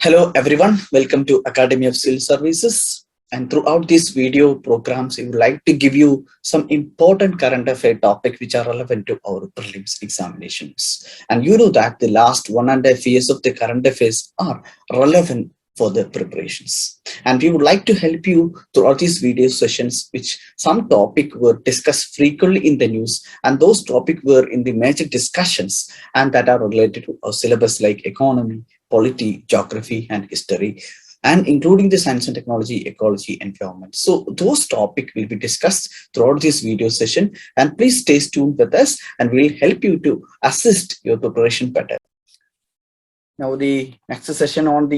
Hello everyone, welcome to Academy of Civil Services. And throughout these video programs, we would like to give you some important current affair topics which are relevant to our prelims examinations. And you know that the last 1.5 years of the current affairs are relevant for the preparations. And we would like to help you throughout these video sessions, which some topic were discussed frequently in the news, and those topics were in the major discussions and that are related to our syllabus like economy, polity, geography, and history, and including the science and technology, ecology, environment. So those topics will be discussed throughout this video session, and please stay tuned with us and we'll help you to assist your preparation better. Now the next session on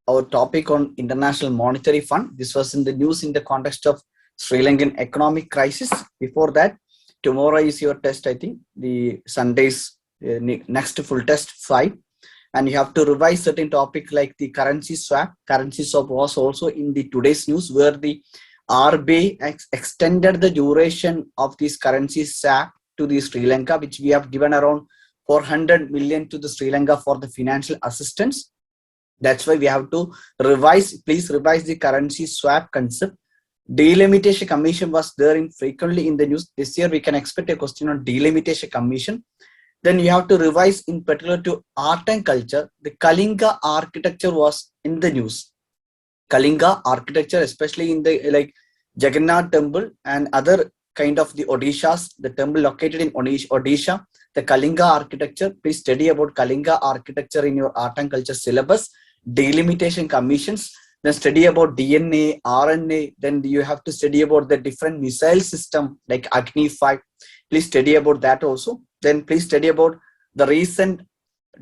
our topic on International Monetary Fund. This was in the news in the context of Sri Lankan economic crisis. Before that, tomorrow is your test, I think, the Sunday's next full test 5. And you have to revise certain topic like the currency swap. Currency swap was also in the today's news where the RBI extended the duration of this currency swap to the Sri Lanka, which we have given around 400 million to the Sri Lanka for the financial assistance. That's why we have to revise, please revise the currency swap concept. Delimitation commission was there frequently in the news. This year we can expect a question on delimitation commission. Then you have to revise in particular to art and culture. The Kalinga architecture was in the news. Kalinga architecture, especially in the like Jagannath temple and other kind of the Odishas, the temple located in Odisha, the Kalinga architecture. Please study about Kalinga architecture in your art and culture syllabus. Delimitation commissions. Then study about DNA, RNA. Then you have to study about the different missile system like Agni 5. Please study about that also. Then please study about the recent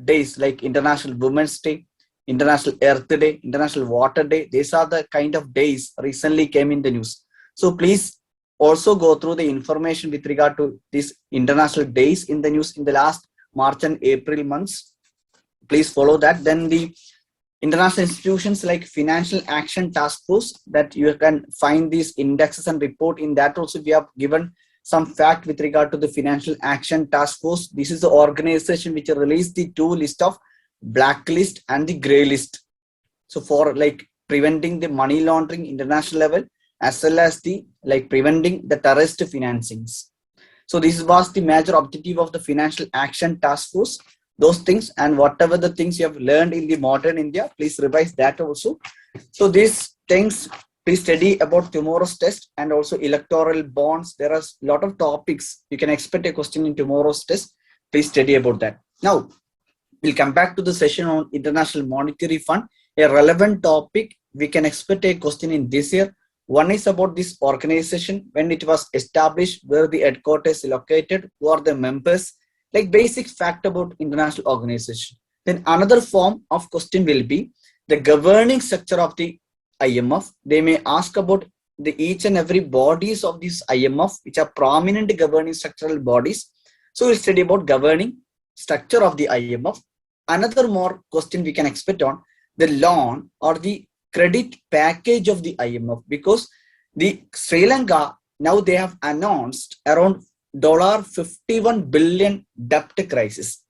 days like International Women's Day, International Earth Day, International Water Day. These are the kind of days recently came in the news. So please also go through the information with regard to these international days in the news in the last March and April months. Please follow that. Then the international institutions like Financial Action Task Force, that you can find these indexes and report in that also. We have given some fact with regard to the Financial Action Task Force. This is the organization which released the 2 list of blacklist and the grey list. So for like preventing the money laundering international level, as well as the like preventing the terrorist financings. So this was the major objective of the Financial Action Task Force. Those things and whatever the things you have learned in the modern India, please revise that also. So these things, please study about tomorrow's test and also electoral bonds. There are a lot of topics. You can expect a question in tomorrow's test. Please study about that. Now, we'll come back to the session on International Monetary Fund. A relevant topic, we can expect a question in this year. One is about this organization, when it was established, where the headquarters is located, who are the members, like basic fact about international organization. Then another form of question will be the governing structure of the IMF. They may ask about the each and every bodies of this IMF, which are prominent governing structural bodies. So we'll study about governing structure of the IMF. Another more question we can expect on the loan or the credit package of the IMF, because the Sri Lanka, now they have announced around $51 billion debt crisis.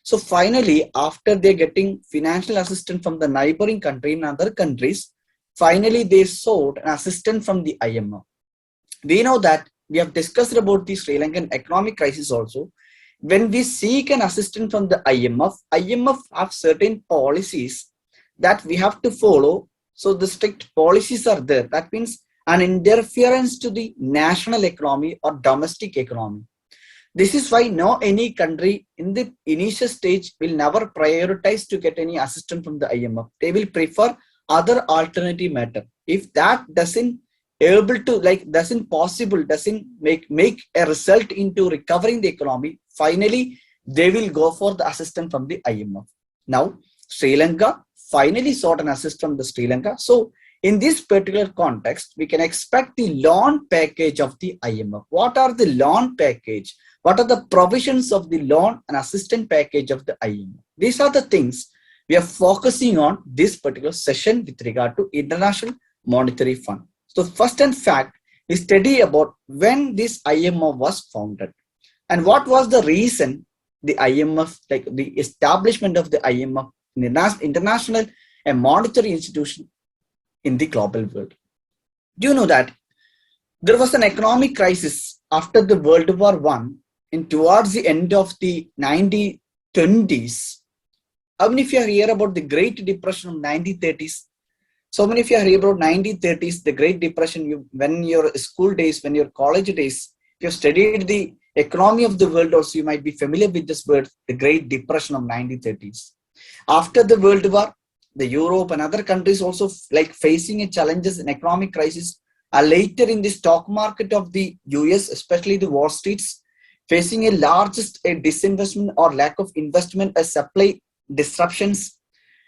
So finally, after they're getting financial assistance from the neighboring country and other countries, finally they sought an assistance from the IMF. We know that we have discussed about the Sri Lankan economic crisis also. When we seek an assistance from the IMF have certain policies that we have to follow. So the strict policies are there. That means an interference to the national economy or domestic economy. This is why no any country in the initial stage will never prioritize to get any assistance from the IMF. They will prefer other alternative matter. If that doesn't able to doesn't make a result into recovering the economy, finally they will go for the assistance from the IMF. Now Sri Lanka finally sought an assistance from the Sri Lanka. So in this particular context, we can expect the loan package of the IMF. What are the loan package? What are the provisions of the loan and assistance package of the IMF? These are the things we are focusing on this particular session with regard to International Monetary Fund. So first and fact, we study about when this IMF was founded and what was the reason the IMF, like the establishment of the IMF, international a monetary institution in the global world. Do you know that there was an economic crisis after the World War I and towards the end of the 1920s? How many of you hear about the Great Depression of 1930s? So many of you hear about 1930s, the Great Depression. When your school days, when your college days, if you studied the economy of the world also, you might be familiar with this word, the Great Depression of 1930s. After the World War, the Europe and other countries also like facing a challenges in economic crisis. Later in the stock market of the US, especially the Wall Streets, facing a largest disinvestment or lack of investment as supply disruptions.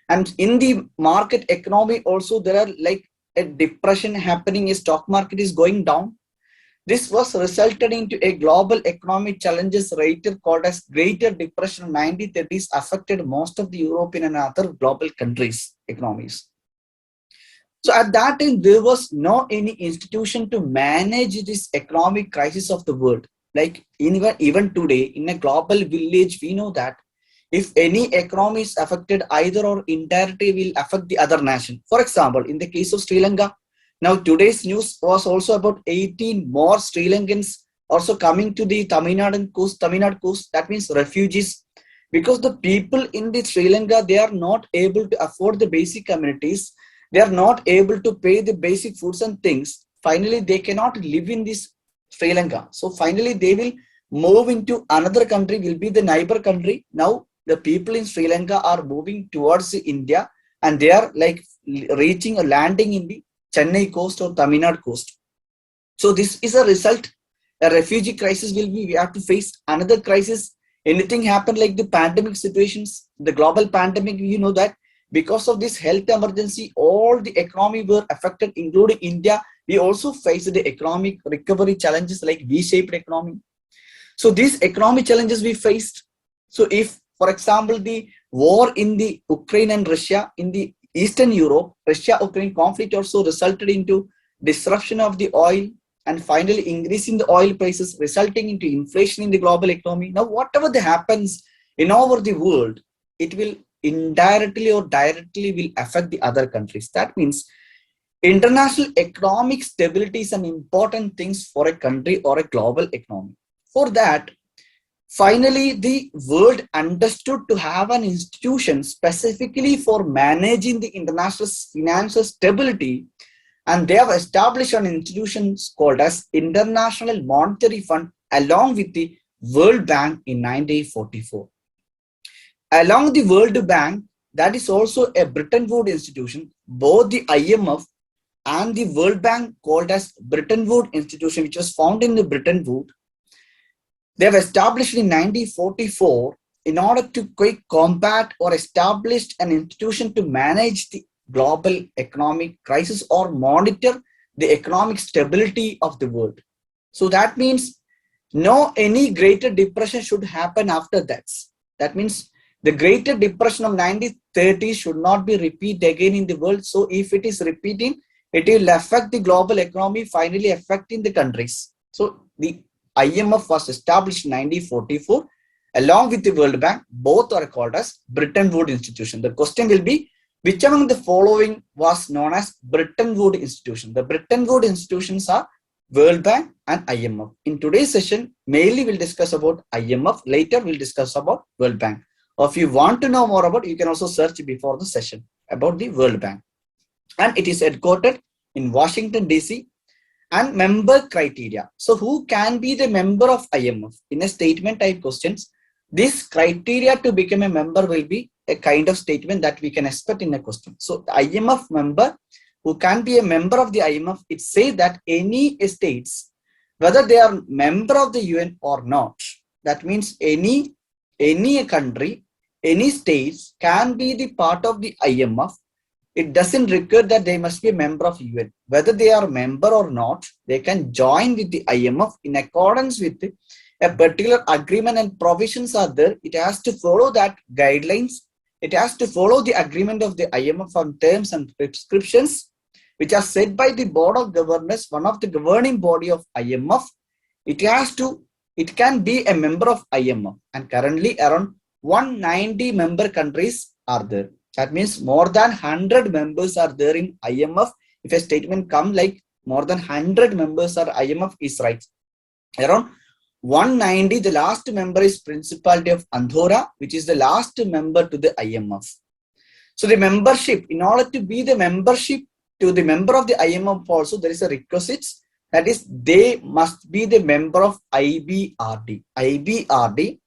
And in the market economy also, there are like a depression happening, a stock market is going down. This was resulted into a global economic challenges later called as Greater Depression of 1930s, affected most of the European and other global countries' economies. So at that time, there was no any institution to manage this economic crisis of the world. Like even today, in a global village, we know that if any economy is affected, either or indirectly will affect the other nation. For example, in the case of Sri Lanka, now today's news was also about 18 more Sri Lankans also coming to the Tamil Nadu coast. That means refugees, because the people in the Sri Lanka, they are not able to afford the basic amenities. They are not able to pay the basic foods and things. Finally, they cannot live in this Sri Lanka. So finally, they will move into another country, will be the neighbor country. Now, the people in Sri Lanka are moving towards India, and they are like reaching or landing in the Chennai coast or Tamil Nadu coast. So this is a result. A refugee crisis will be, we have to face another crisis. Anything happen like the pandemic situations, the global pandemic, you know that because of this health emergency, all the economy were affected, including India. We also faced the economic recovery challenges like V-shaped economy. So these economic challenges we faced. So if, for example, the war in the Ukraine and Russia in the Eastern Europe, Russia-Ukraine conflict also resulted into disruption of the oil and finally increasing the oil prices, resulting into inflation in the global economy. Now, whatever that happens in over the world, it will indirectly or directly will affect the other countries. That means international economic stability is an important thing for a country or a global economy. For that, finally, the world understood to have an institution specifically for managing the international financial stability, and they have established an institution called as International Monetary Fund along with the World Bank in 1944. Along the World Bank, that is also a Bretton Woods institution, both the IMF and the World Bank called as Bretton Woods institution, which was found in the Bretton Woods. They have established in 1944 in order to quick combat or established an institution to manage the global economic crisis or monitor the economic stability of the world. So that means no any greater depression should happen after that. That means the greater depression of 1930s should not be repeated again in the world. So if it is repeating, it will affect the global economy, finally affecting the countries. So the IMF was established in 1944 along with the World Bank. Both are called as Bretton Woods institution. The question will be, which among the following was known as Bretton Woods institution? The Bretton Woods institutions are World Bank and IMF. In today's session, mainly we'll discuss about IMF. Later we'll discuss about World Bank. Or if you want to know more about it, you can also search before the session about the World Bank. And it is headquartered in Washington, DC. And member criteria. So who can be the member of IMF? In a statement type questions, this criteria to become a member will be a kind of statement that we can expect in a question. So the IMF member who can be a member of the IMF, it says that any states, whether they are member of the UN or not, that means any country, any states can be the part of the IMF. It doesn't require that they must be a member of UN. Whether they are a member or not, they can join with the IMF in accordance with a particular agreement and provisions are there. It has to follow that guidelines. It has to follow the agreement of the IMF on terms and prescriptions, which are set by the Board of Governors, one of the governing body of IMF. It can be a member of IMF, and currently around 190 member countries are there. That means more than 100 members are there in IMF. If a statement comes like more than 100 members are IMF is right. Around 190, the last member is Principality of Andorra, which is the last member to the IMF. So the membership, in order to be the membership to the member of the IMF also, there is a requisite. That is, they must be the member of IBRD. IBRD,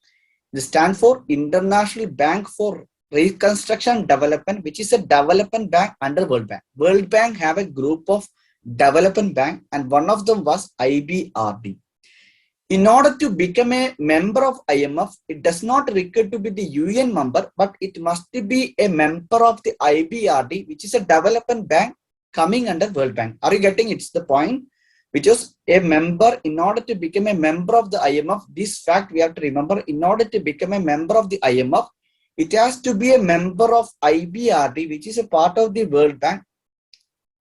this stands for International Bank for Reconstruction and Development, which is a development bank under World Bank. World Bank have a group of development bank, and one of them was IBRD. In order to become a member of IMF, it does not require to be the UN member, but it must be a member of the IBRD, which is a development bank coming under World Bank. Are you getting? It's the point, which is a member. In order to become a member of the IMF, this fact we have to remember. In order to become a member of the IMF, it has to be a member of IBRD, which is a part of the World Bank.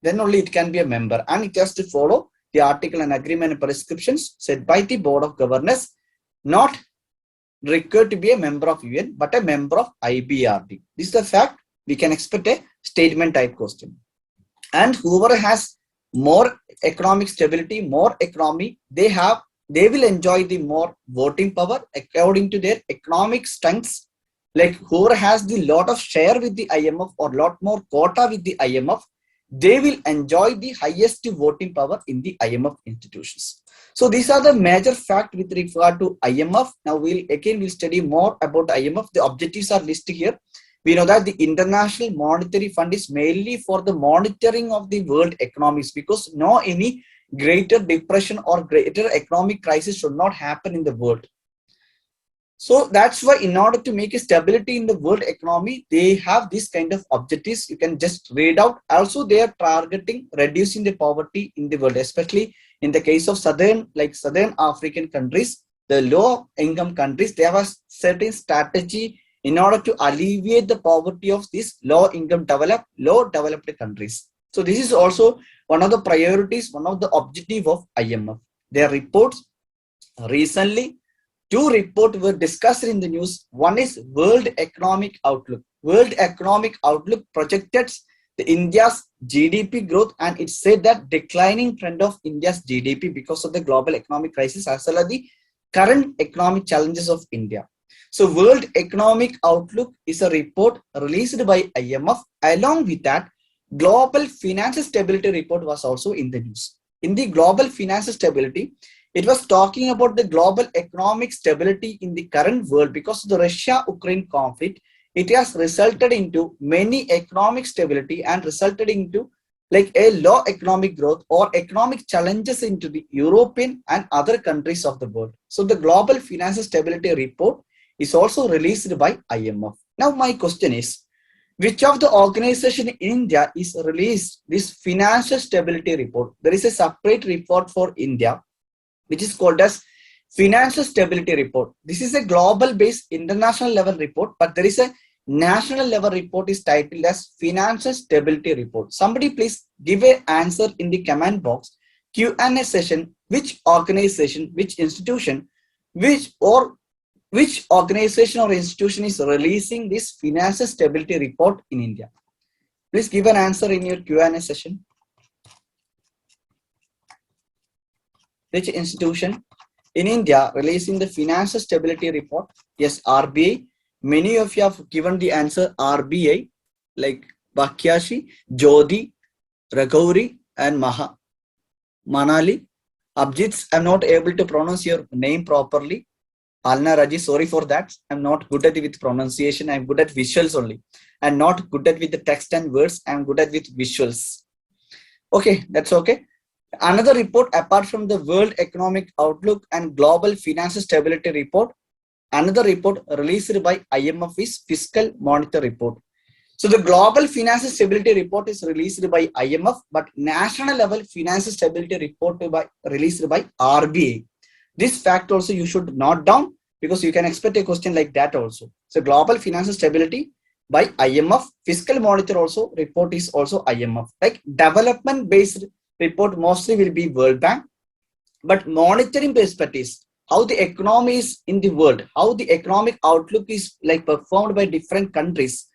Then only it can be a member, and it has to follow the article and agreement and prescriptions set by the Board of Governors, not required to be a member of UN, but a member of IBRD. This is the fact. We can expect a statement type question. And whoever has more economic stability, more economy, they will enjoy the more voting power according to their economic strengths. Like whoever has the lot of share with the IMF or lot more quota with the IMF, they will enjoy the highest voting power in the IMF institutions. So these are the major facts with regard to IMF. Now we'll study more about IMF. The objectives are listed here. We know that the International Monetary Fund is mainly for the monitoring of the world economies, because no any greater depression or greater economic crisis should not happen in the world. So that's why in order to make a stability in the world economy, they have this kind of objectives. You can just read out. Also, they are targeting reducing the poverty in the world, especially in the case of southern African countries, the low income countries. They have a certain strategy in order to alleviate the poverty of these low developed countries. So this is also one of the priorities, one of the objectives of IMF. Their reports recently, 2 reports were discussed in the news. One is World Economic Outlook. World Economic Outlook projected the India's GDP growth, and it said that declining trend of India's GDP because of the global economic crisis as well as the current economic challenges of India. So World Economic Outlook is a report released by IMF. Along with that, Global Financial Stability Report was also in the news. In the Global Financial Stability, it was talking about the global economic stability in the current world because of the Russia-Ukraine conflict. It has resulted into many economic stability and resulted into like a low economic growth or economic challenges into the European and other countries of the world. So the Global Financial Stability Report is also released by IMF. Now my question is, which of the organization in India is released this Financial Stability Report? There is a separate report for India, which is called as Financial Stability Report. This is a global based international level report, but there is a national level report is titled as Financial Stability Report. Somebody please give an answer in the comment box. Q&A session, which organization, which institution, which organization or institution is releasing this Financial Stability Report in India? Please give an answer in your Q&A session. Which institution in India releasing the Financial Stability Report? Yes, RBI. Many of you have given the answer RBI, like Bakyashi, Jodi, Raghauri, and Manali. Abjit, I'm not able to pronounce your name properly. Alna Raji, sorry for that. I'm not good at it with pronunciation. I'm good at visuals only. I'm not good at with the text and words. I'm good at with visuals. Okay, that's okay. Another report apart from the World Economic Outlook and Global Financial Stability Report, another report released by IMF is Fiscal Monitor Report. So the Global Financial Stability Report is released by IMF, but national level Financial Stability Report released by RBI. This fact also you should note down because you can expect a question like that also. So Global Financial Stability by IMF, Fiscal Monitor also report is also IMF. Like development based report mostly will be World Bank, but monitoring perspectives, how the economy is in the world, how the economic outlook is like performed by different countries.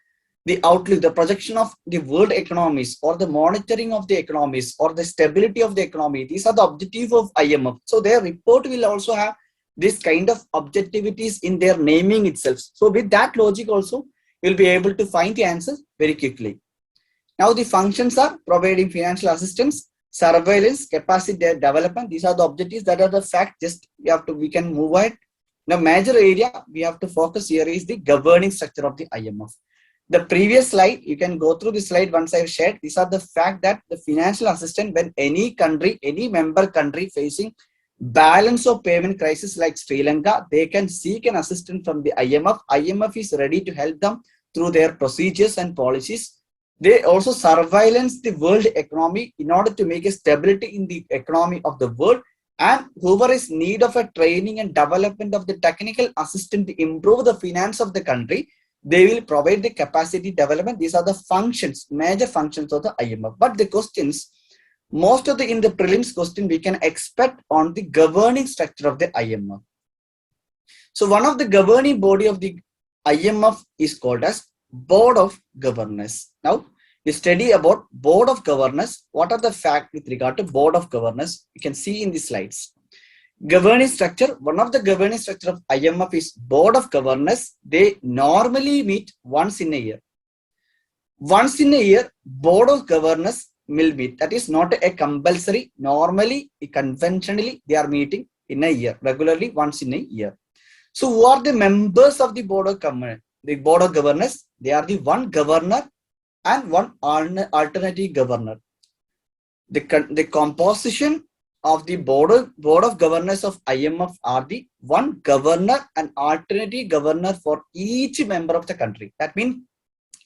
the outlook, the projection of the world economies, or the monitoring of the economies, or the stability of the economy. These are the objectives of IMF. So their report will also have this kind of objectivities in their naming itself. So with that logic also, you'll be able to find the answers very quickly. Now the functions are providing financial assistance, surveillance, capacity development. These are the objectives that are the fact. Just we can move ahead. The major area we have to focus here is the governing structure of the IMF. The previous slide, you can go through the slide once I've shared. These are the fact that the financial assistance, when any country, any member country facing balance of payment crisis like Sri Lanka, they can seek an assistance from the IMF. IMF is ready to help them through their procedures and policies. They also surveillance the world economy in order to make a stability in the economy of the world. And whoever is in need of a training and development of the technical assistance to improve the finance of the country, they will provide the capacity development. These are the functions, major functions of the IMF. But the questions, most of the in the prelims question we can expect on the governing structure of the IMF. So one of the governing body of the IMF is called as Board of Governors. Now we study about Board of Governors. What are the facts with regard to Board of Governors? You can see in the slides. Governing structure, one of the governing structure of IMF is Board of Governors. They normally meet once in a year. Once in a year, Board of Governors will meet. That is not a compulsory. Normally, conventionally, they are meeting in a year, regularly once in a year. So who are the members of the Board of Governors? The Board of Governors, they are the one governor and one alternative governor. The composition of the board of governors of IMF are the one governor and alternative governor for each member of the country. That means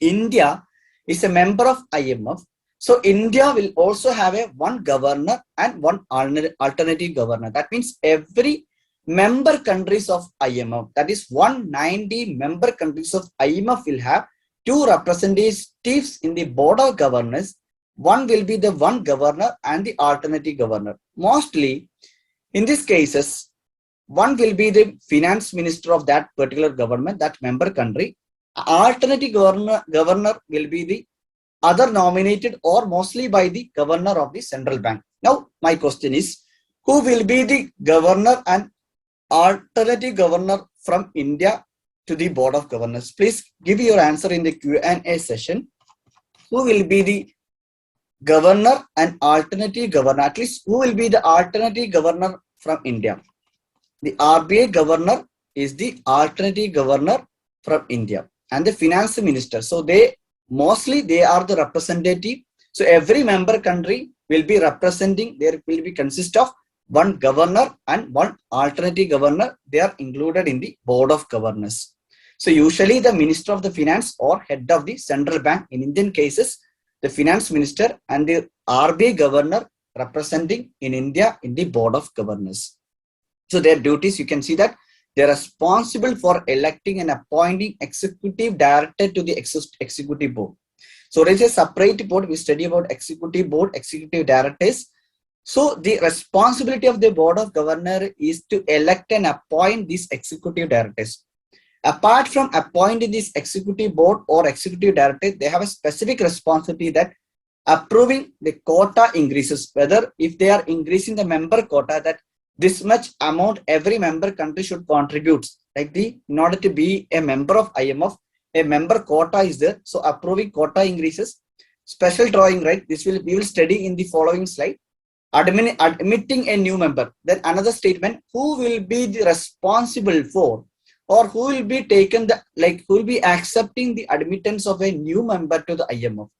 India is a member of IMF. So India will also have a one governor and one alternative governor. That means every member countries of IMF, that is 190 member countries of IMF, will have two representatives in the Board of Governors. One will be the one governor and the alternative governor. Mostly, in these cases, one will be the finance minister of that particular government, that member country. Alternative governor will be the other nominated or mostly by the governor of the central bank. Now, my question is, who will be the governor and alternative governor from India to the Board of Governors? Please give your answer in the Q&A session. Who will be the governor and alternative governor? At least who will be the alternative governor from India? The RBI governor is the alternative governor from India, and the finance minister. So they are the representative. So every member country will be representing. There will be consist of one governor and one alternative governor. They are included in the Board of Governors. So usually the Minister of the Finance or head of the central bank, in Indian cases, the finance minister and the RBI governor representing in India in the Board of Governors. So their duties, you can see that they are responsible for electing and appointing executive director to the executive board. So there is a separate board. We study about executive board, executive directors. So the responsibility of the Board of Governors is to elect and appoint these executive directors. Apart from appointing this executive board or executive director, they have a specific responsibility that approving the quota increases, whether if they are increasing the member quota, that this much amount every member country should contribute. Like in order to be a member of IMF, a member quota is there. So approving quota increases, special drawing right. We will study in the following slide. Admitting a new member. Then another statement: who will be the responsible for, or who will be who will be accepting the admittance of a new member to the IMF,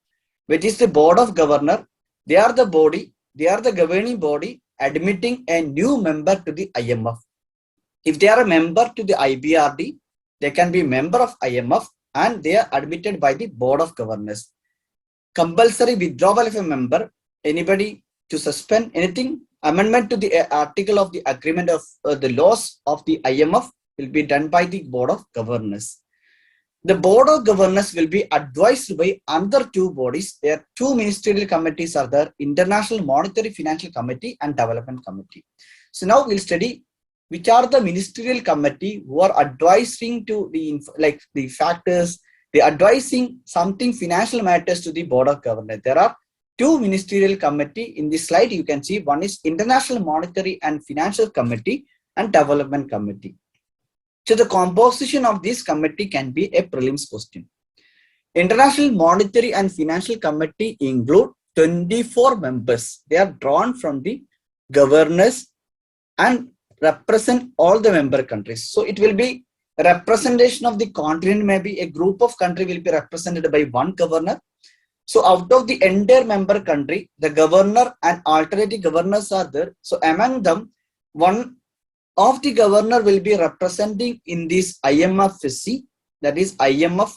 which is the Board of Governors. They are the body, they are the governing body admitting a new member to the IMF. If they are a member to the IBRD, they can be member of IMF and they are admitted by the Board of Governors. Compulsory withdrawal of a member, anybody to suspend anything, amendment to the article of the agreement of the laws of the IMF will be done by the Board of Governors. The Board of Governors will be advised by another two bodies. There are two ministerial committees are there: International Monetary Financial Committee and Development Committee. So now we'll study which are the ministerial committee who are advising to the factors, the advising something financial matters to the board of governors. There are two ministerial committee in this slide. You can see one is International Monetary and Financial Committee and Development Committee. So the composition of this committee can be a prelims question. International Monetary and Financial Committee include 24 members. They are drawn from the governors and represent all the member countries. So it will be a representation of the continent. Maybe a group of country will be represented by one governor. So out of the entire member country, the governor and alternative governors are there. So among them, one of the governor will be representing in this IMF Fiscal, that is IMF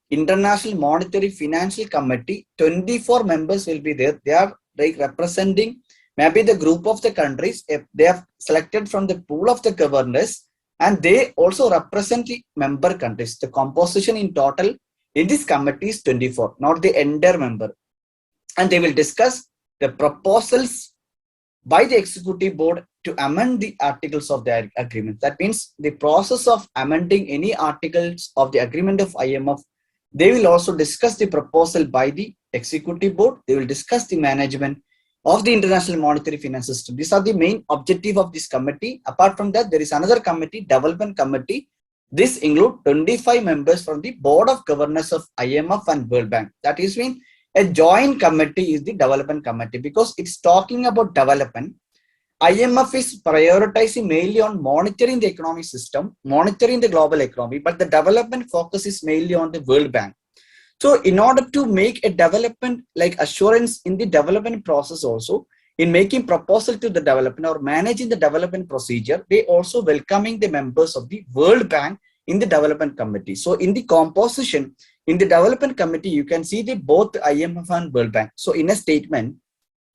International Monetary Financial Committee. 24 members will be there. They are like representing maybe the group of the countries. If they are selected from the pool of the governors, and they also represent the member countries. The composition in total in this committee is 24, not the entire member. And they will discuss the proposals by the executive board to amend the articles of the agreement. That means the process of amending any articles of the agreement of IMF, they will also discuss the proposal by the executive board. They will discuss the management of the international monetary finance system. These are the main objective of this committee. Apart from that, there is another committee, Development Committee. This includes 25 members from the board of governors of IMF and World Bank. That is mean a joint committee is the Development Committee, because it's talking about development. IMF is prioritizing mainly on monitoring the economic system, monitoring the global economy, but the development focus is mainly on the World Bank. So in order to make a development like assurance in the development process also, in making proposal to the development or managing the development procedure, they also welcoming the members of the World Bank in the Development Committee. So in the composition, in the Development Committee, you can see the both IMF and World Bank. So in a statement,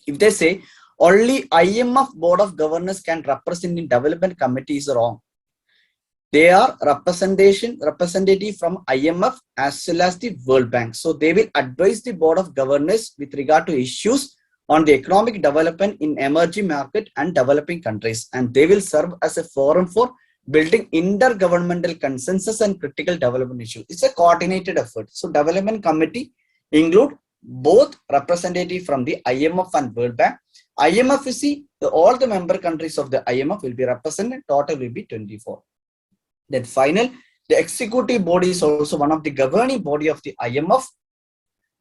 if they say only IMF Board of Governors can represent in Development Committee is wrong. They are representative from IMF as well as the World Bank. So they will advise the Board of Governors with regard to issues on the economic development in emerging market and developing countries. And they will serve as a forum for building intergovernmental consensus and critical development issues. It's a coordinated effort. So Development Committee include both representative from the IMF and World Bank. IMF is all the member countries of the IMF will be represented. Total will be 24. Then final, the executive board is also one of the governing body of the IMF.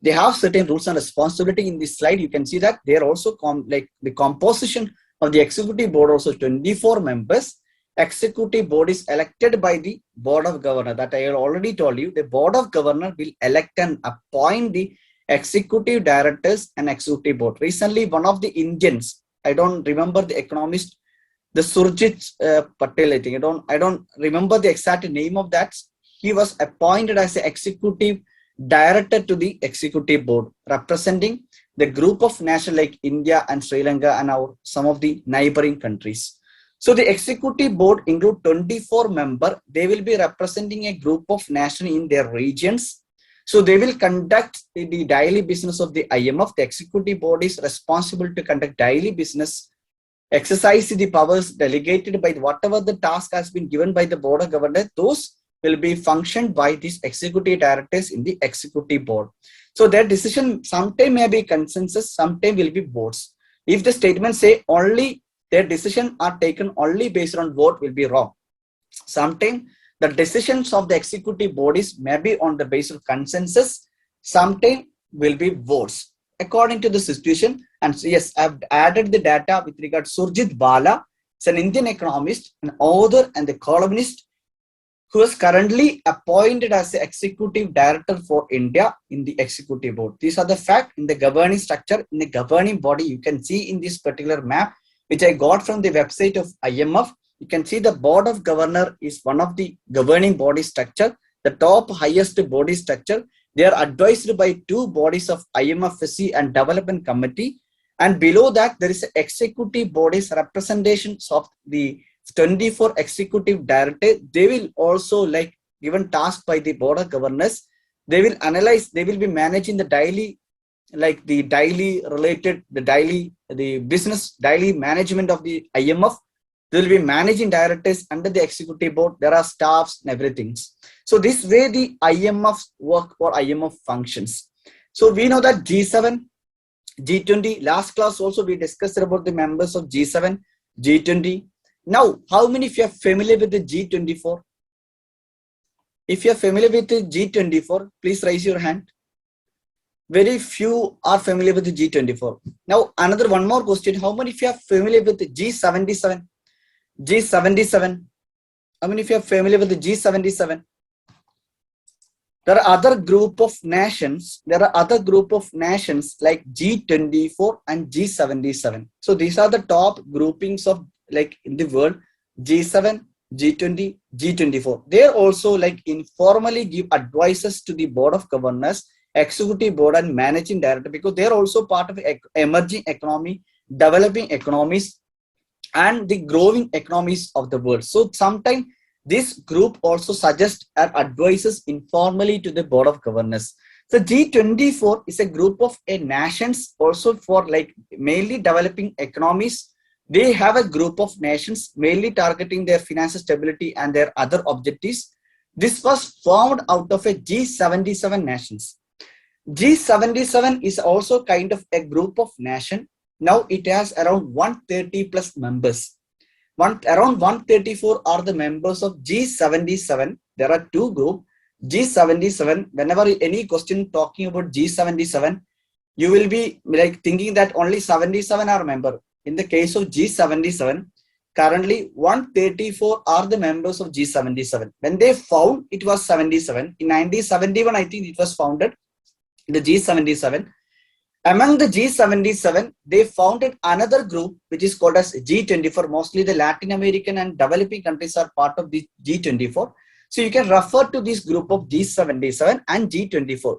They have certain rules and responsibility. In this slide, you can see that they are also like the composition of the executive board also 24 members. Executive board is elected by the board of governor. That I already told you. The board of governor will elect and appoint the executive directors and executive board. Recently, one of the Indians, I don't remember the economist, the Surjit Patel, I think. I don't remember the exact name of that. He was appointed as the executive director to the executive board, representing the group of nations like India and Sri Lanka and some of the neighboring countries. So the executive board include 24 members. They will be representing a group of nations in their regions. So they will conduct the daily business of the IMF. The executive board is responsible to conduct daily business, exercise the powers delegated by whatever the task has been given by the board of governors. Those will be functioned by these executive directors in the executive board. So their decision sometime may be consensus, sometime will be votes. If the statement say only their decision are taken only based on vote, will be wrong. Sometimes the decisions of the executive bodies may be on the basis of consensus, sometimes will be votes according to the situation. And so yes, I've added the data with regard to Surjit Bala. It's an Indian economist, an author and a columnist who is currently appointed as the executive director for India in the executive board. These are the facts in the governing structure, in the governing body. You can see in this particular map, which I got from the website of IMF. You can see the board of governor is one of the governing body structure, the top highest body structure. They are advised by two bodies of IMF Fiscal and Development Committee. And below that, there is executive bodies representations of the 24 executive directors. They will also like given task by the board of governors. They will analyze, they will be managing the daily, like the daily related, the business daily management of the IMF. There will be managing directors under the executive board. There are staffs and everything. So this way the IMF work or IMF functions. So we know that G7, G20, last class also we discussed about the members of G7, G20. Now, how many of you are familiar with the G24? If you are familiar with the G24, please raise your hand. Very few are familiar with the G24. Now, one more question. How many of you are familiar with the G77? G77. How many of you are familiar with the G77? There are other group of nations. There are other group of nations like G24 and G77. So these are the top groupings of like in the world. G7, G20, G24. They also like informally give advices to the board of governors, executive board and managing director, because they are also part of emerging economy, developing economies and the growing economies of the world. So sometimes this group also suggests and advises informally to the board of governors. So G24 is a group of nations also for like mainly developing economies. They have a group of nations mainly targeting their financial stability and their other objectives. This was formed out of a G77 nations. G77 is also kind of a group of nation. Now it has around 130 plus members. Around 134 are the members of G77. There are two groups. G77, whenever any question talking about G77, you will be like thinking that only 77 are members. In the case of G77, currently 134 are the members of G77. When they found, it was 77. In 1971, I think it was founded, the G77. Among the G77, they founded another group which is called as G24. Mostly the Latin American and developing countries are part of the G24. So you can refer to this group of G77 and G24.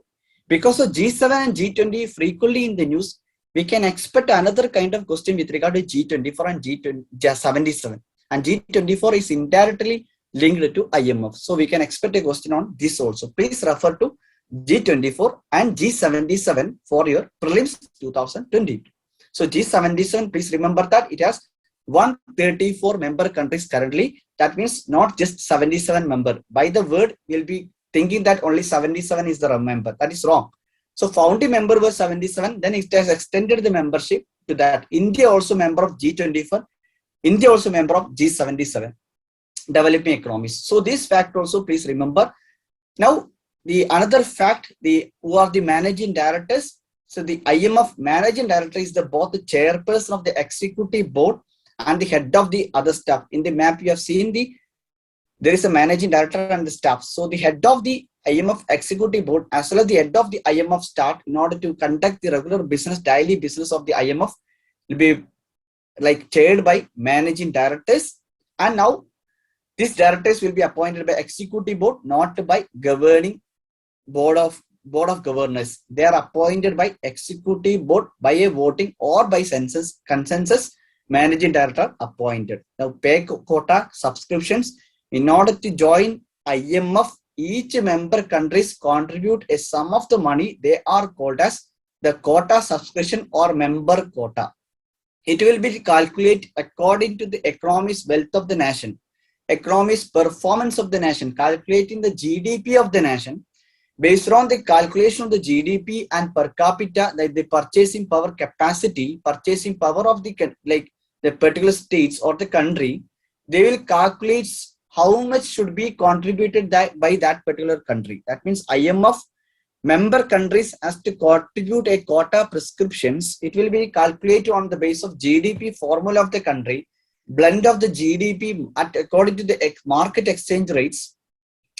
Because of G7 and G20 frequently in the news, we can expect another kind of question with regard to G24 and G77. And G24 is indirectly linked to IMF. So we can expect a question on this also. Please refer to G24 and G77 for your prelims 2020. So G77, please remember that it has 134 member countries currently. That means not just 77 member. By the word, we'll be thinking that only 77 is the member. That is wrong. So founding member was 77. Then it has extended the membership to that. India also member of G24. India also member of G77. Developing economies. So this fact also please remember. Now, the another fact, who are the managing directors. So the IMF managing director is both the chairperson of the executive board and the head of the other staff. In the map you have seen there is a managing director and the staff. So the head of the IMF executive board as well as the head of the IMF staff, in order to conduct the regular business, daily business of the IMF, will be like chaired by managing directors. And now these directors will be appointed by executive board, not by governing board of governors. They are appointed by executive board by a voting or by consensus. Managing director appointed. Now pay quota subscriptions. In order to join IMF, each member countries contribute a sum of the money. They are called as the quota subscription or member quota. It will be calculated according to the economy's wealth of the nation, economy's performance of the nation, calculating the GDP of the nation. Based on the calculation of the GDP and per capita, like the purchasing power capacity, purchasing power of the particular states or the country, they will calculate how much should be contributed by that particular country. That means IMF member countries has to contribute a quota prescriptions. It will be calculated on the base of GDP formula of the country, blend of the GDP according to the market exchange rates,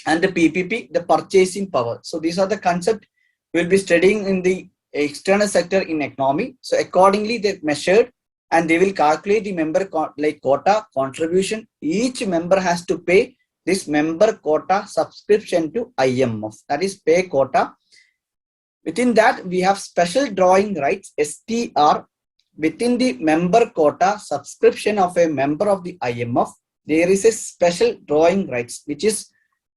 and the PPP, the purchasing power. So these are the concepts we'll be studying in the external sector in economy. So accordingly, they measured and they will calculate the member quota contribution. Each member has to pay this member quota subscription to IMF. That is pay quota. Within that, we have special drawing rights, STR. Within the member quota subscription of a member of the IMF, there is a special drawing rights, which is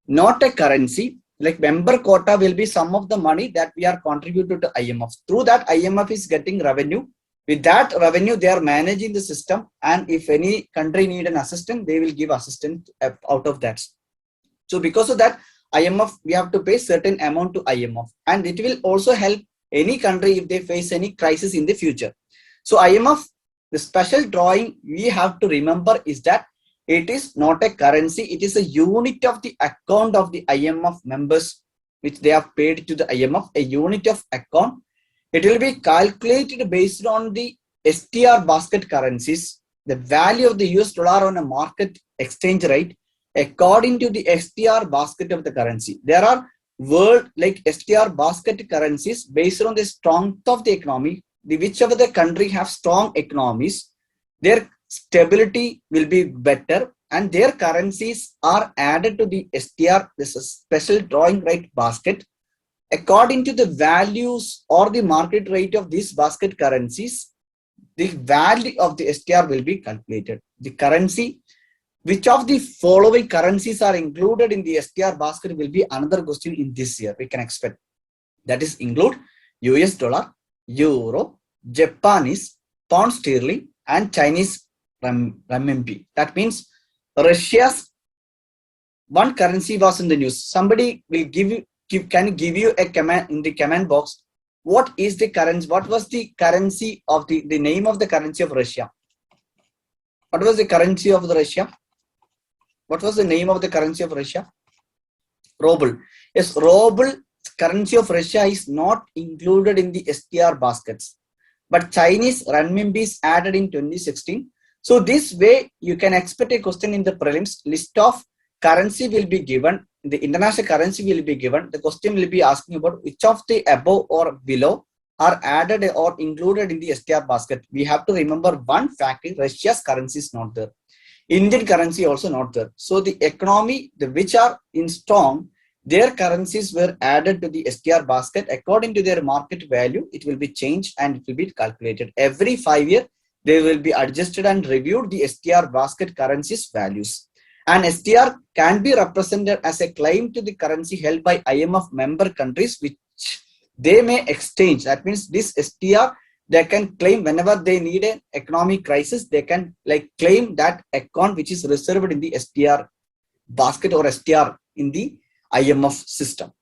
not a currency. Like member quota will be some of the money that we are contributed to IMF. Through that, IMF is getting revenue. With that revenue, they are managing the system, and if any country need an assistant, they will give assistance out of that. So because of that, IMF, we have to pay certain amount to IMF, and it will also help any country if they face any crisis in the future. So IMF, the special drawing we have to remember is that it is not a currency, it is a unit of the account of the IMF members, which they have paid to the IMF, a unit of account. It will be calculated based on the STR basket currencies, the value of the US dollar on a market exchange rate according to the STR basket of the currency. There are world like STR basket currencies based on the strength of the economy. Whichever the country have strong economies, their stability will be better, and their currencies are added to the STR, this is special drawing right basket. According to the values or the market rate of these basket currencies, the value of the STR will be calculated. The currency, which of the following currencies are included in the STR basket will be another question in this year we can expect. That is include US dollar, Euro, Japanese, Pound Sterling, and Chinese renminbi. That means Russia's one currency was in the news. Somebody will can give you a comment in the comment box. What is the currency? What was the currency of the name of the currency of Russia? What was the currency of the Russia? What was the name of the currency of Russia? Ruble. Yes, ruble currency of Russia is not included in the STR baskets, but Chinese renminbi is added in 2016. So this way you can expect a question in the prelims. List of currency will be given. The international currency will be given. The question will be asking about which of the above or below are added or included in the STR basket. We have to remember one fact: Russia's currency is not there. Indian currency also not there. So the economy, which are in strong, their currencies were added to the STR basket according to their market value. It will be changed and it will be calculated every 5 years. They will be adjusted and reviewed the STR basket currencies values. And STR can be represented as a claim to the currency held by IMF member countries, which they may exchange. That means this STR, they can claim whenever they need an economic crisis, they can claim that account which is reserved in the STR basket or STR in the IMF system.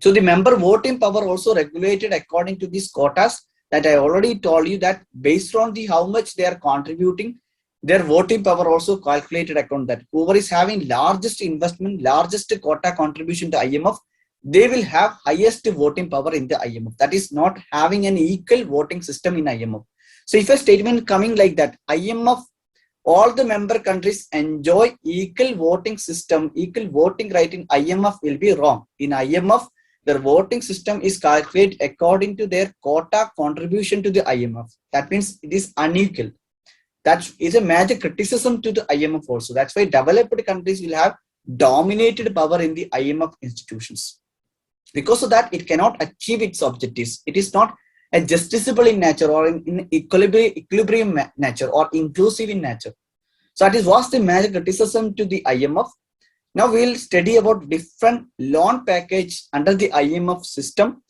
So the member voting power also regulated according to these quotas that I already told you, that based on the how much they are contributing, their voting power also calculated account that whoever is having largest investment, largest quota contribution to IMF, they will have highest voting power in the IMF. That is not having an equal voting system in IMF. So if a statement coming like that, IMF, all the member countries enjoy equal voting system, equal voting right in IMF, will be wrong. In IMF, their voting system is calculated according to their quota contribution to the IMF. That means it is unequal. That is a major criticism to the IMF also. That's why developed countries will have dominated power in the IMF institutions. Because of that, it cannot achieve its objectives. It is not a justiciable in nature or in equilibrium nature or inclusive in nature. So that is what's the major criticism to the IMF. Now we'll study about different loan package under the IMF system.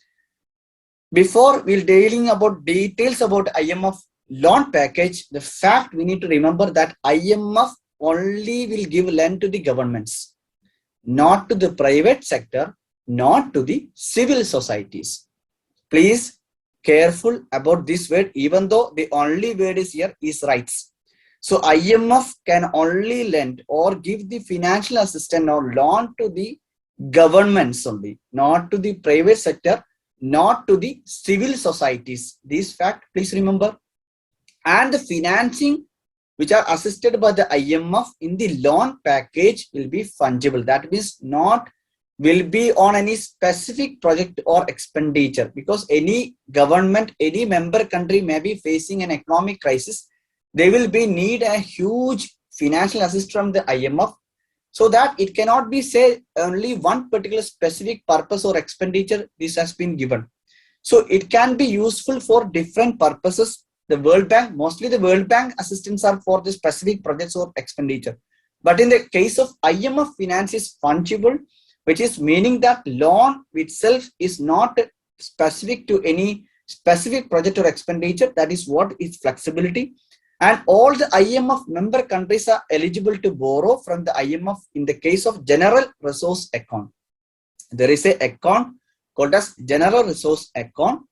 Before we'll dealing about details about IMF loan package, the fact we need to remember that IMF only will give lend to the governments, not to the private sector, not to the civil societies. Please careful about this word, even though the only word is here is rights. So IMF can only lend or give the financial assistance or loan to the governments only, not to the private sector, not to the civil societies. This fact please remember. And the financing which are assisted by the IMF in the loan package will be fungible. That means not will be on any specific project or expenditure, because any government, any member country may be facing an economic crisis. They will be need a huge financial assistance from the IMF, so that it cannot be say only one particular specific purpose or expenditure this has been given. So it can be useful for different purposes. The World Bank, mostly the World Bank assistance are for the specific projects or expenditure. But in the case of IMF, finance is fungible, which is meaning that loan itself is not specific to any specific project or expenditure, that is what is flexibility. And all the IMF member countries are eligible to borrow from the IMF in the case of general resource account. There is a account called as general resource account,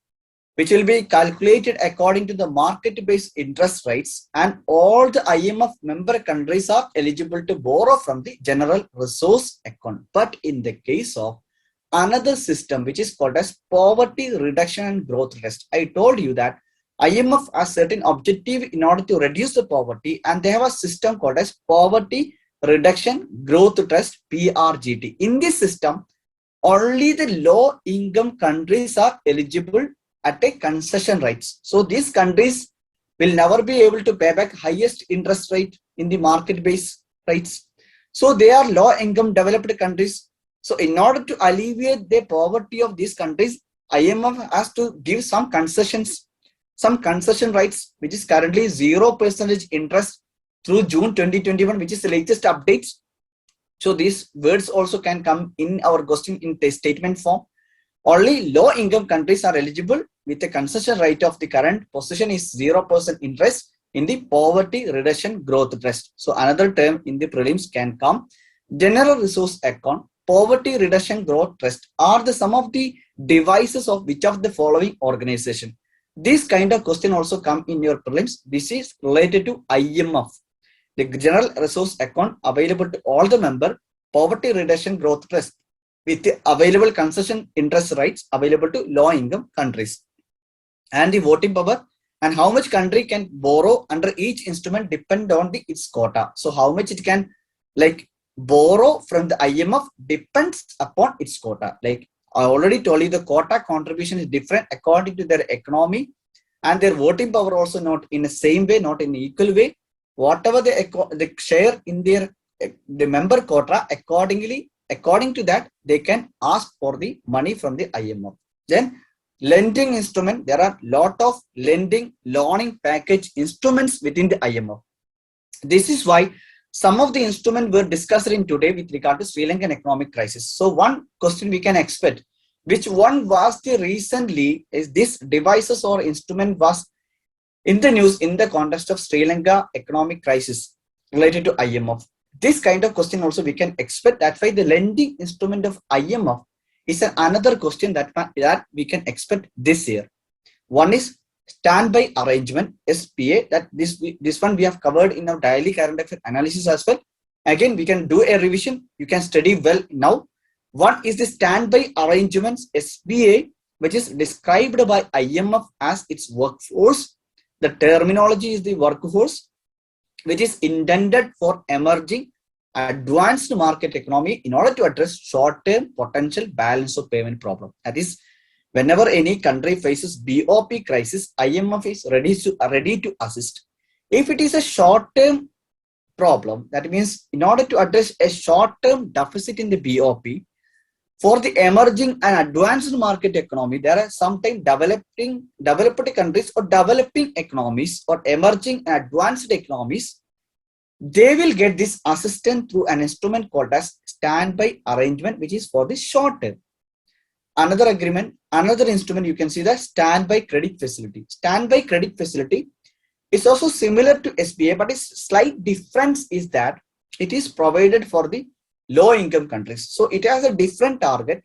which will be calculated according to the market-based interest rates, and all the IMF member countries are eligible to borrow from the general resource account. But in the case of another system which is called as poverty reduction and growth trust, I told you that IMF has certain objective in order to reduce the poverty, and they have a system called as poverty reduction growth trust, PRGT. In this system, only the low income countries are eligible at a concession rates. So these countries will never be able to pay back highest interest rate in the market-based rates. So they are low income developed countries. So in order to alleviate the poverty of these countries, IMF has to give some concessions, some concession rights, which is currently 0% interest through June 2021, which is the latest updates. So these words also can come in our question in the statement form. Only low income countries are eligible with a concession rate of the current position is 0% interest in the poverty reduction growth trust. So another term in the prelims can come. General resource account, poverty reduction growth trust are the some of the devices of which of the following organization. This kind of question also come in your prelims. This is related to IMF. The general resource account available to all the member, poverty reduction growth trust with the available concession interest rates available to low income countries, and the voting power and how much country can borrow under each instrument depend on its quota. So how much it can borrow from the IMF depends upon its quota. Like I already told you, the quota contribution is different according to their economy, and their voting power also not in the same way, not in equal way. Whatever the share in the member quota, according to that, they can ask for the money from the IMF. Then lending instrument, there are lot of loaning package instruments within the IMF. This is why some of the instruments were discussed in today with regard to Sri Lankan economic crisis. So one question we can expect, which one was the recently is this devices or instrument was in the news in the context of Sri Lanka economic crisis related to IMF. This kind of question also we can expect. That's why the lending instrument of IMF is another question that we can expect this year. One is standby arrangement, SPA. That this one we have covered in our daily current affair analysis as well. Again, we can do a revision. You can study well now. One is the standby arrangements, SPA, which is described by IMF as its workforce. The terminology is the workforce, which is intended for emerging advanced market economy in order to address short-term potential balance of payment problem. That is, whenever any country faces BOP crisis, IMF is ready to assist. If it is a short-term problem, that means in order to address a short-term deficit in the BOP, for the emerging and advanced market economy, there are sometimes developed countries or developing economies or emerging and advanced economies. They will get this assistance through an instrument called as standby arrangement, which is for the short term. Another instrument you can see that standby credit facility. Standby credit facility is also similar to SBA, but its slight difference is that it is provided for the low income countries. So it has a different target.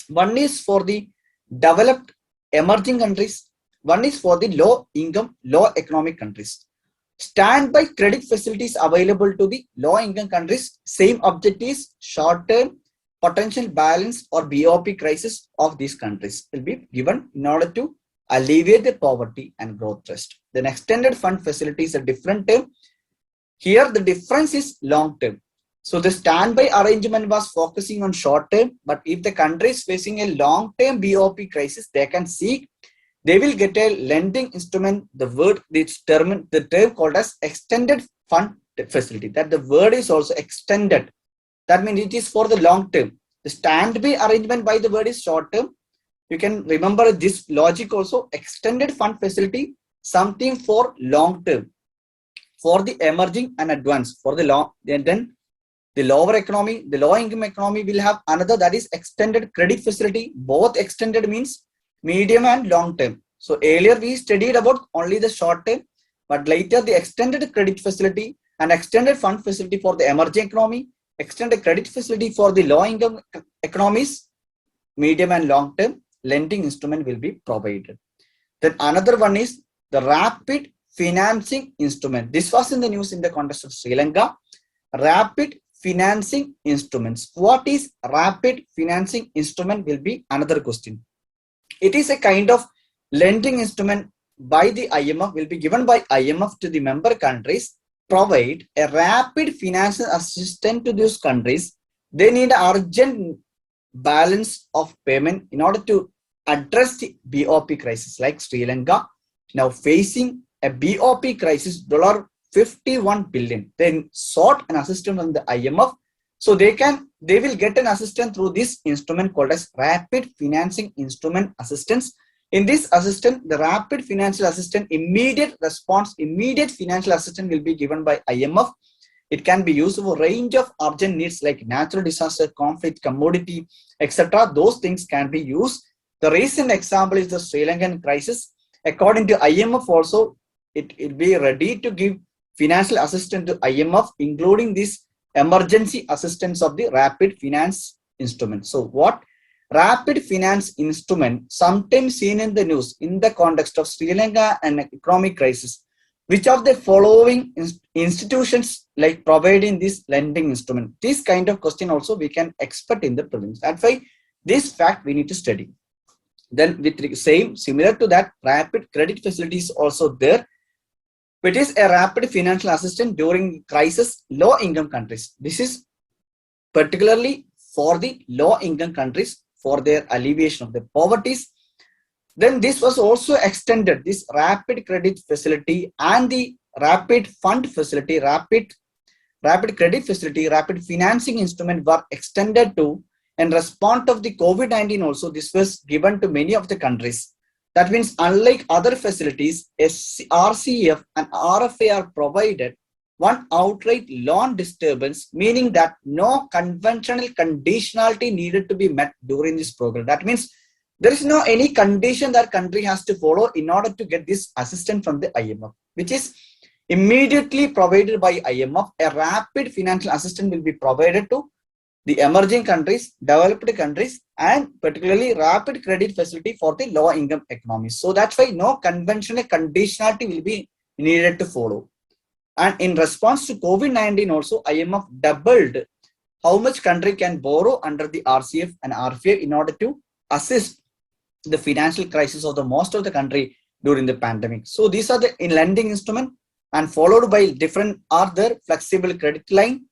One is for the developed emerging countries. One is for the low income, low economic countries. Standby credit facilities available to the low income countries. Same objectives, short term potential balance or BOP crisis of these countries will be given in order to alleviate the poverty and growth trust. Then extended fund facility is a different term. Here the difference is long term. So the standby arrangement was focusing on short term, but if the country is facing a long term BOP crisis, they will get a lending instrument. The term called as extended fund facility. That the word is also extended. That means it is for the long term. The standby arrangement by the word is short term. You can remember this logic also. Extended fund facility, something for long term, for the emerging and advanced. For the long, then the lower economy, the low income economy will have another, that is extended credit facility. Both extended means medium and long term. So earlier we studied about only the short term, but later the extended credit facility and extended fund facility for the emerging economy, extended credit facility for the low income economies, medium and long term lending instrument will be provided. Then another one is the rapid financing instrument. This was in the news in the context of Sri Lanka. Rapid financing instruments. What is rapid financing instrument will be another question. It is a kind of lending instrument by the IMF, will be given by IMF to the member countries, provide a rapid financial assistance to those countries. They need urgent balance of payment in order to address the BOP crisis, like Sri Lanka now facing a BOP crisis, $51 billion. Then sought an assistance from the IMF, so they will get an assistance through this instrument called as rapid financing instrument assistance. In this assistance, the rapid financial assistance, immediate response, immediate financial assistance will be given by IMF. It can be used for a range of urgent needs like natural disaster, conflict, commodity, etc. Those things can be used. The recent example is the Sri Lankan crisis. According to IMF also, it will be ready to give financial assistance to IMF, including this emergency assistance of the rapid finance instrument. So what rapid finance instrument, sometimes seen in the news in the context of Sri Lanka and economic crisis, which of the following institutions like providing this lending instrument? This kind of question also we can expect in the prelims. That's why this fact we need to study. Then with the similar to that, rapid credit facilities also there. It is a rapid financial assistance during crisis low income countries. This is particularly for the low income countries for their alleviation of the poverties. Then this was also extended, this rapid credit facility and the rapid fund facility, rapid credit facility, rapid financing instrument were extended to, in response of the COVID-19 also, this was given to many of the countries. That means unlike other facilities, RCF and RFA are provided one outright loan disturbance, meaning that no conventional conditionality needed to be met during this program. That means there is no any condition that country has to follow in order to get this assistance from the IMF, which is immediately provided by IMF. A rapid financial assistance will be provided to the emerging countries, developed countries, and particularly rapid credit facility for the low income economies. So that's why no conventional conditionality will be needed to follow. And in response to COVID-19 also, IMF doubled how much country can borrow under the RCF and RFA in order to assist the financial crisis of the most of the country during the pandemic. So these are the lending instrument, and followed by different other flexible credit line,